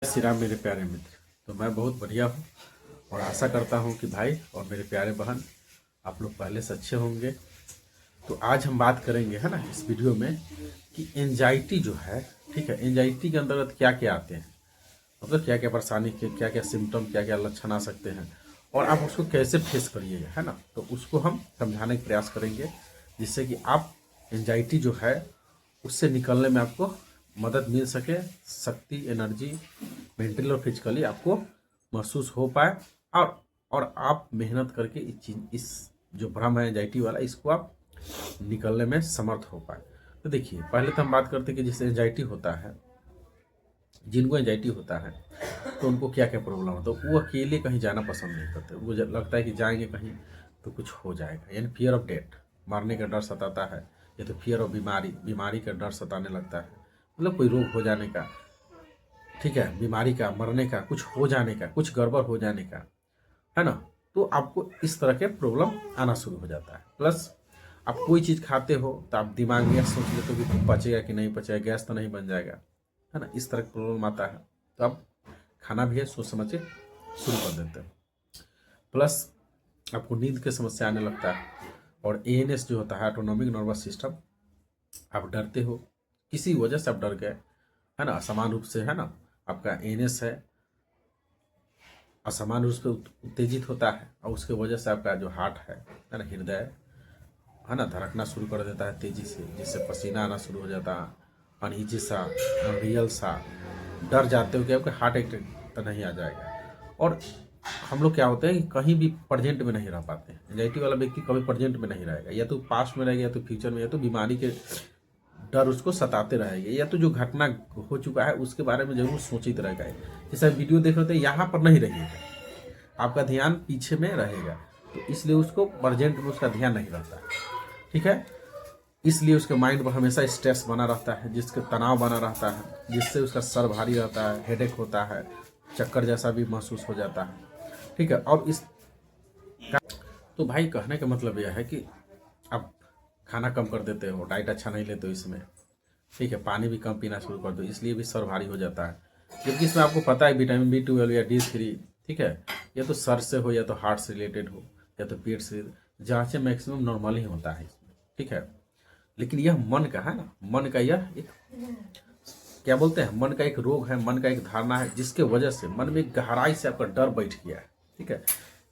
श्री राम मेरे प्यारे मित्र। तो मैं बहुत बढ़िया हूँ और आशा करता हूँ कि भाई और मेरे प्यारे बहन आप लोग पहले से अच्छे होंगे। तो आज हम बात करेंगे है ना इस वीडियो में कि एंजाइटी जो है, ठीक है, एंजाइटी के अंतर्गत क्या क्या आते हैं, मतलब क्या क्या परेशानी के क्या क्या सिम्टम क्या क्या लक्षण आ सकते हैं और आप उसको कैसे फेस करिएगा, है ना। तो उसको हम समझाने का प्रयास करेंगे जिससे कि आप एंजाइटी जो है उससे निकलने में आपको मदद मिल सके, शक्ति एनर्जी मेंटली और फिजिकली आपको महसूस हो पाए और आप मेहनत करके इस जो भ्रम है एंजाइटी वाला इसको आप निकलने में समर्थ हो पाए। तो देखिए पहले तो हम बात करते हैं कि जिससे एंजाइटी होता है, जिनको एंजाइटी होता है तो उनको क्या क्या प्रॉब्लम होता है। वो अकेले कहीं जाना पसंद नहीं करते, उनको लगता है कि जाएंगे कहीं तो कुछ हो जाएगा, यानी फियर ऑफ डेथ, मरने का डर सताता है, या तो फियर ऑफ बीमारी का डर सताने लगता है, मतलब कोई रोग हो जाने का, ठीक है, बीमारी का, मरने का, कुछ हो जाने का, कुछ गड़बड़ हो जाने का, है ना। तो आपको इस तरह के प्रॉब्लम आना शुरू हो जाता है। प्लस आप कोई चीज़ खाते हो तो आप दिमाग में सोच लेते हो कि पचेगा कि नहीं पचेगा, गैस तो नहीं बन जाएगा, है ना, इस तरह का प्रॉब्लम आता है। तो आप खाना भी है सोच समझ के शुरू कर देते हैं। प्लस आपको नींद की समस्या आने लगता है और एएनएस जो होता है ऑटोनॉमिक नर्वस सिस्टम, आप डरते हो, किसी वजह से आप डर गए, है ना, असमान रूप से, है ना, आपका एएनएस है असमान रूप से उत्तेजित होता है और उसके वजह से आपका जो हार्ट है ना, हृदय, है ना, धड़कना शुरू कर देता है तेजी से, जिससे पसीना आना शुरू हो जाता है, अनईजी सा, रियल सा, डर जाते हो कि आपका हार्ट अटैक तो नहीं आ जाएगा। और हम लोग क्या होते हैं कि कहीं भी प्रेजेंट में नहीं रह पाते हैं। एंजाइटी वाला व्यक्ति कभी प्रेजेंट में नहीं रहेगा, या तो पास्ट में रहेगा या तो फ्यूचर में, या तो बीमारी के डर उसको सताते रहेंगे, या तो जो घटना हो चुका है उसके बारे में जरूर सोचित रहेगा। जैसे वीडियो देख रहे थे यहाँ पर नहीं रहिएगा, आपका ध्यान पीछे में रहेगा, तो इसलिए उसको प्रेजेंट में उसका ध्यान नहीं रहता, ठीक है। इसलिए उसके माइंड पर हमेशा स्ट्रेस बना रहता है, जिसके तनाव बना रहता है, जिससे उसका सर भारी रहता है, हेडेक होता है, चक्कर जैसा भी महसूस हो जाता है, ठीक है। और इस तो भाई कहने का मतलब यह है कि आप खाना कम कर देते हो, डाइट अच्छा नहीं लेते हो इसमें, ठीक है, पानी भी कम पीना शुरू कर दो, इसलिए भी सर भारी हो जाता है। जबकि इसमें आपको पता है विटामिन B12 या D3, ठीक है, या तो सर से हो या तो हार्ट से रिलेटेड हो या तो पेट से, जांचें मैक्सिमम नॉर्मल ही होता है इसमें, ठीक है। लेकिन यह मन का है ना, मन का यह एक क्या बोलते हैं, मन का एक रोग है, मन का एक धारणा है, जिसके वजह से मन में गहराई से आपका डर बैठ गया है, ठीक है।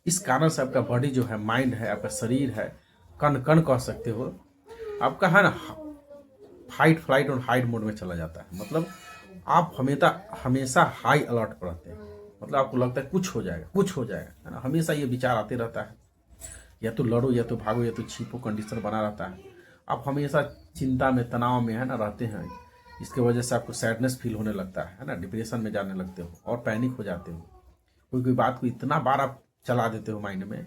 इस कारण से आपका बॉडी जो है, माइंड है, आपका शरीर है, कण कण कह सकते हो, आपका है ना फाइट फ्लाइट और हाइड मोड में चला जाता है। मतलब आप हमेशा हमेशा हाई अलर्ट पर रहते हैं, मतलब आपको लगता है कुछ हो जाएगा कुछ हो जाएगा, है ना, हमेशा ये विचार आते रहता है, या तो लड़ो या तो भागो या तो छिपो, कंडीशन बना रहता है। आप हमेशा चिंता में, तनाव में, है ना, रहते हैं। इसके वजह से आपको सैडनेस फील होने लगता है ना, डिप्रेशन में जाने लगते हो और पैनिक हो जाते हो। कोई कोई बात को इतना बार आप चला देते हो माइंड में,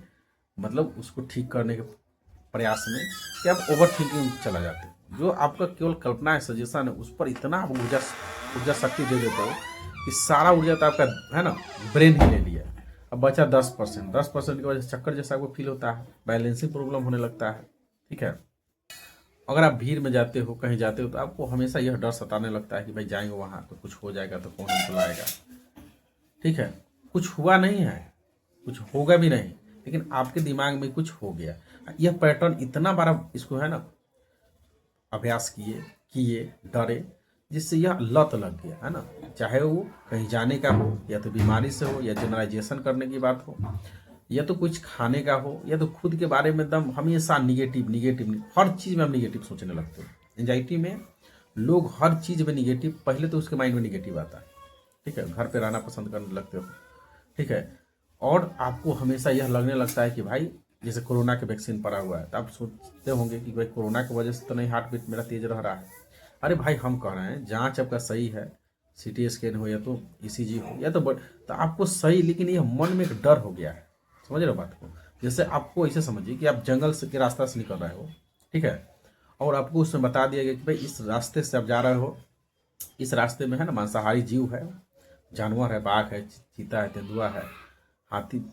मतलब उसको ठीक करने के प्रयास में, कि आप ओवर थिंकिंग में चला जाते हो। जो आपका केवल कल्पना है, सजेशन है, उस पर इतना आप ऊर्जा शक्ति दे देते हो कि सारा ऊर्जा तो आपका, है ना, ब्रेन ही ले लिया। अब बचा 10%, 10% की वजह से चक्कर जैसा आपको फील होता है, बैलेंसिंग प्रॉब्लम होने लगता है, ठीक है। अगर आप भीड़ में जाते हो, कहीं जाते हो, तो आपको हमेशा यह डर सताने लगता है कि भाई जाएंगे वहाँ तो कुछ हो जाएगा तो कौन हमको लाएगा, ठीक है। कुछ हुआ नहीं है, कुछ होगा भी नहीं, लेकिन आपके दिमाग में कुछ हो गया। यह पैटर्न इतना बार आप इसको, है ना, अभ्यास किए किए, डरे, जिससे यह लत लग गया, है ना। चाहे वो कहीं जाने का हो, या तो बीमारी से हो, या जनरलाइजेशन करने की बात हो, या तो कुछ खाने का हो, या तो खुद के बारे में एकदम हमेशा निगेटिव निगेटिव, हर चीज़ में हम निगेटिव सोचने लगते हो। एंजाइटी में लोग हर चीज़ में निगेटिव, पहले तो उसके माइंड में निगेटिव आता है, ठीक है। घर पे रहना पसंद करने लगते हो, ठीक है। और आपको हमेशा यह लगने लगता है कि भाई जैसे कोरोना के वैक्सीन पड़ा हुआ है, तो आप सोचते होंगे कि भाई कोरोना की वजह से तो नहीं हार्ट बीट मेरा तेज रह रहा है। अरे भाई हम कह रहे हैं जांच आपका सही है, CT स्कैन हो या तो ECG हो या तो आपको सही, लेकिन यह मन में एक डर हो गया है। समझ रहे हो बात को। जैसे आपको ऐसे समझिए कि आप जंगल से के रास्ता से निकल रहे हो, ठीक है, और आपको उसमें बता दिया गया कि भाई इस रास्ते से आप जा रहे हो, इस रास्ते में, है ना, मांसाहारी जीव है, जानवर है, बाघ है, चीता है, तेंदुआ है, हाथी,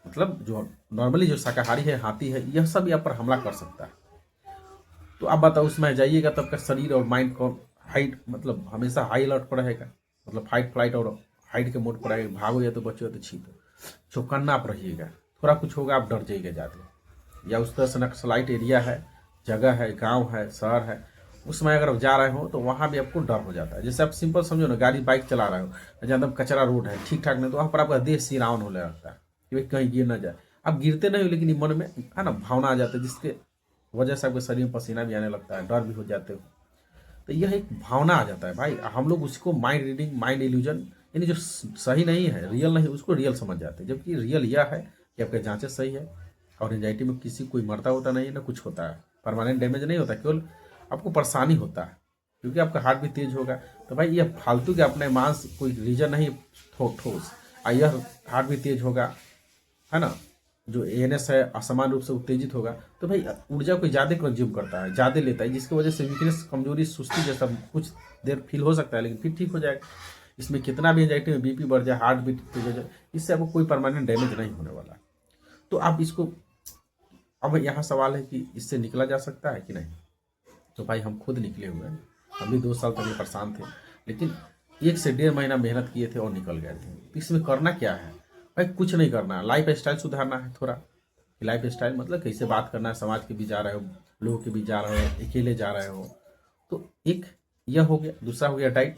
मतलब जो नॉर्मली जो शाकाहारी है, हाथी है, यह सब यहाँ पर हमला कर सकता है। तो आप बताओ उसमें जाइएगा तब का शरीर और माइंड को हाई, मतलब हमेशा हाई अलर्ट पर रहेगा, मतलब फाइट फ्लाइट और हाइट के मोड पर आएगा, भागो या तो बचो या तो छीपो, चौकन्ना आप रहिएगा। थोड़ा कुछ होगा आप डर जाइएगा ज़्यादा, या उस तरह से नक्सलाइट एरिया है, जगह है, गांव है, शहर है, उसमें अगर आप जा रहे हो तो वहाँ भी आपको डर हो जाता है। जैसे आप सिंपल समझो ना, गाड़ी बाइक चला रहे हो, जहाँ तक कचरा रोड है, ठीक ठाक नहीं, तो वहाँ पर आपका देह सिरावन होने लगता है कि भाई कहीं गिर ना जाए। आप गिरते नहीं हो, लेकिन मन में है ना भावना आ जाता है, जिसके वजह से आपके शरीर में पसीना भी आने लगता है, डर भी हो जाते हो। तो यह एक भावना आ जाता है भाई, हम लोग उसको माइंड रीडिंग, माइंड इल्यूजन, यानी जो सही नहीं है, रियल नहीं, उसको रियल समझ जाते हैं। जबकि रियल यह है कि आपके जांचें सही है, और एंजाइटी में किसी कोई मरता होता नहीं है ना कुछ होता है, परमानेंट डैमेज नहीं होता, केवल आपको परेशानी होता है क्योंकि आपका हार्ट भी तेज होगा। तो भाई यह फालतू के अपने मांस कोई रीजन नहीं ठोस, यह हार्ट भी तेज होगा, है ना, जो एएनएस है असमान रूप से उत्तेजित होगा, तो भाई ऊर्जा को ज़्यादा कंज्यूम करता है, ज़्यादा लेता है, जिसकी वजह से वीकनेस, कमजोरी, सुस्ती जैसा कुछ देर फील हो सकता है, लेकिन फिर ठीक हो जाएगा। इसमें कितना भी एंजाइटी में बीपी बढ़ जाए, हार्ट बीट तेज हो जाए, इससे आपको कोई परमानेंट डैमेज नहीं होने वाला। तो आप इसको, अब यहाँ सवाल है कि इससे निकला जा सकता है कि नहीं। तो भाई हम खुद निकले हुए हैं, हम भी 2 साल तक परेशान थे, लेकिन 1 से 1.5 महीना मेहनत किए थे और निकल गए थे। तो इसमें करना क्या है भाई, कुछ नहीं करना है, लाइफ स्टाइल सुधारना है थोड़ा। लाइफ स्टाइल मतलब कैसे बात करना है, समाज के बीच जा रहे हो, लोगों के बीच जा रहे हो, अकेले जा रहे हो, तो एक यह हो गया। दूसरा हो गया डाइट,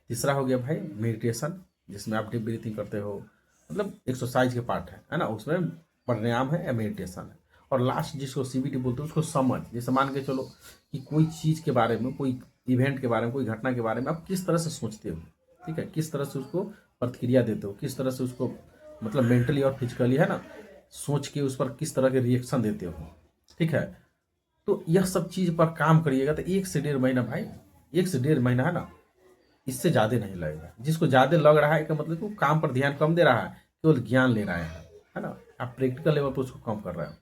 तीसरा हो गया भाई मेडिटेशन, जिसमें आप डीप ब्रीथिंग करते हो, मतलब एक्सरसाइज के पार्ट है ना, उसमें प्राणायाम है या मेडिटेशन है। और लास्ट जिसको सीबीटी बोलते हैं, उसको समझ, जैसे मान के चलो कि कोई चीज़ के बारे में, कोई इवेंट के बारे में, कोई घटना के बारे में आप किस तरह से सोचते हो, ठीक है, किस तरह से उसको प्रतिक्रिया देते हो, किस तरह से उसको मतलब मेंटली और फिजिकली है ना सोच के उस पर किस तरह के रिएक्शन देते हो, ठीक है। तो यह सब चीज़ पर काम करिएगा तो 1 से 1.5 महीना भाई, 1 से 1.5 महीना है ना, इससे ज़्यादा नहीं लगेगा। जिसको ज़्यादा लग रहा है कि मतलब कि वो काम पर ध्यान कम दे रहा है, केवल ज्ञान ले रहा है ना, आप प्रैक्टिकल लेवल पर उसको कम कर रहे हो।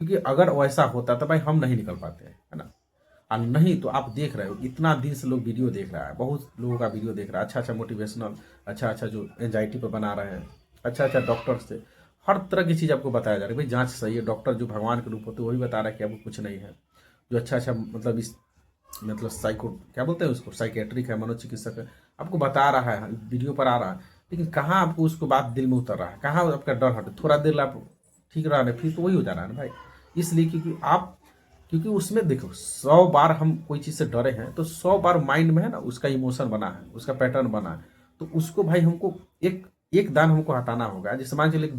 क्योंकि अगर वैसा होता तो भाई हम नहीं निकल पाते हैं, है ना। और नहीं तो आप देख रहे हो इतना दिन से लोग वीडियो देख रहा है, बहुत लोगों का वीडियो देख रहा है, अच्छा अच्छा मोटिवेशनल, अच्छा अच्छा जो एंजाइटी पर बना रहे हैं, अच्छा अच्छा डॉक्टर से हर तरह की चीज़ आपको बताया जा रहा है। भाई जांच सही है, डॉक्टर जो भगवान के रूप होते हैं वही बता रहा है कि आपको कुछ नहीं है। जो अच्छा अच्छा मतलब इस मतलब साइको क्या बोलते हैं उसको, साइकेट्रिक है, मनोचिकित्सक है, आपको बता रहा है, वीडियो पर आ रहा है, लेकिन कहाँ आपको उसको बात दिल में उतर रहा है, कहाँ आपका डर हटे, थोड़ा देर आप ठीक रहा है, फिर तो वही हो जा रहा है ना भाई। इसलिए क्योंकि उसमें देखो 100 बार हम कोई चीज़ से डरे हैं तो 100 बार माइंड में है ना उसका इमोशन बना है, उसका पैटर्न बना है, तो उसको भाई हमको एक एक दान हमको हटाना होगा। जैसे मान चलिए एक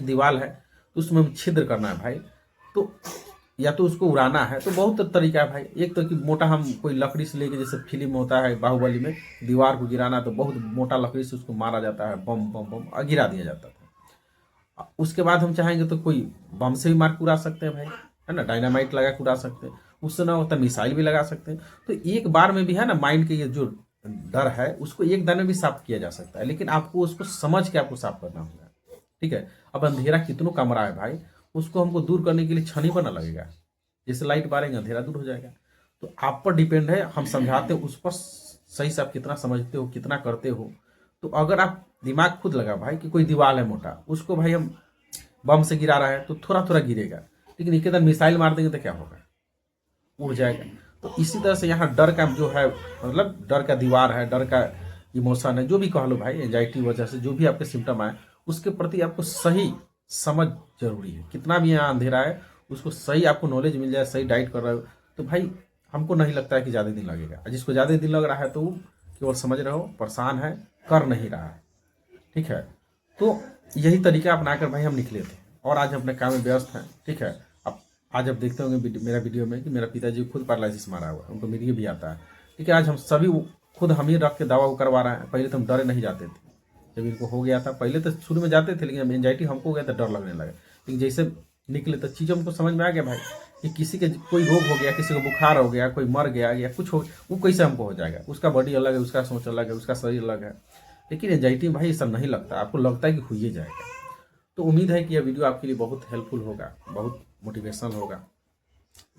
दीवार है तो उसमें हम छिद्र करना है भाई, तो या तो उसको उड़ाना है, तो बहुत तरीका है भाई। एक तो कि मोटा हम कोई लकड़ी से लेके, जैसे फिल्म में होता है बाहुबली में, दीवार को गिराना, तो बहुत मोटा लकड़ी से उसको मारा जाता है, बम बम बम और गिरा दिया जाता था। उसके बाद हम चाहेंगे तो कोई बम से भी मार के उड़ा सकते हैं भाई, है ना, डायनामाइट लगा के उड़ा सकते हैं, उससे ना होता मिसाइल भी लगा सकते हैं। तो एक बार में भी है ना माइंड के ये जो डर है उसको एक दाने में भी साफ किया जा सकता है, लेकिन आपको उसको समझ के आपको साफ करना होगा, ठीक है। अब अंधेरा कितनों कमरा है भाई, उसको हमको दूर करने के लिए छनी पर ना लगेगा, जैसे लाइट बारेंगे अंधेरा दूर हो जाएगा। तो आप पर डिपेंड है, हम समझाते हो उस पर सही से आप कितना समझते हो, कितना करते हो। तो अगर आप दिमाग खुद लगा भाई कि कोई दीवार है मोटा, उसको भाई हम बम से गिरा रहा है तो थोड़ा थोड़ा गिरेगा, लेकिन एक दिन मिसाइल मार देंगे तो क्या होगा, उड़ जाएगा। तो इसी तरह से यहाँ डर का जो है, मतलब डर का दीवार है, डर का इमोशन है, जो भी कह लो भाई, एंजाइटी वजह से जो भी आपके सिम्टम आए, उसके प्रति आपको सही समझ जरूरी है। कितना भी यहाँ अंधेरा है उसको सही आपको नॉलेज मिल जाए, सही डाइट कर रहे हो तो भाई हमको नहीं लगता है कि ज़्यादा दिन लगेगा। जिसको ज़्यादा दिन लग रहा है तो वो केवल समझ रहे हो परेशान है, कर नहीं रहा है, ठीक है। तो यही तरीका अपनाकर भाई हम निकले थे और आज हम अपने काम में व्यस्त हैं, ठीक है। अब आज आप देखते होंगे मेरा वीडियो में कि मेरा पिताजी खुद पैरालिसिस मारा हुआ है, उनको मीडिया भी आता है, ठीक है। आज हम सभी खुद हम ही रख के दवा करवा रहे हैं। पहले तो हम डरे नहीं जाते थे, जब इनको हो गया था पहले तो शुरू में जाते थे, लेकिन एंजाइटी हमको हो गया तो डर लगने लगा। लेकिन जैसे निकले तो चीज़ों हमको समझ में आ गया भाई कि किसी के कोई रोग हो गया, किसी को बुखार हो गया, कोई मर गया या कुछ हो, वो कैसे हमको हो जाएगा। उसका बॉडी अलग है, उसका सोच अलग है, उसका शरीर अलग है। लेकिन एंजाइटी भाई ये सब नहीं लगता, आपको लगता है कि हो ही जाएगा। तो उम्मीद है कि यह वीडियो आपके लिए बहुत हेल्पफुल होगा, बहुत मोटिवेशनल होगा,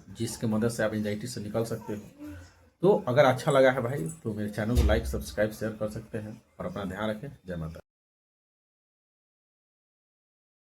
जिसके मदद से आप एंजाइटी से निकल सकते हो। तो अगर अच्छा लगा है भाई तो मेरे चैनल को लाइक, सब्सक्राइब, शेयर कर सकते हैं और अपना ध्यान रखें। जय माता।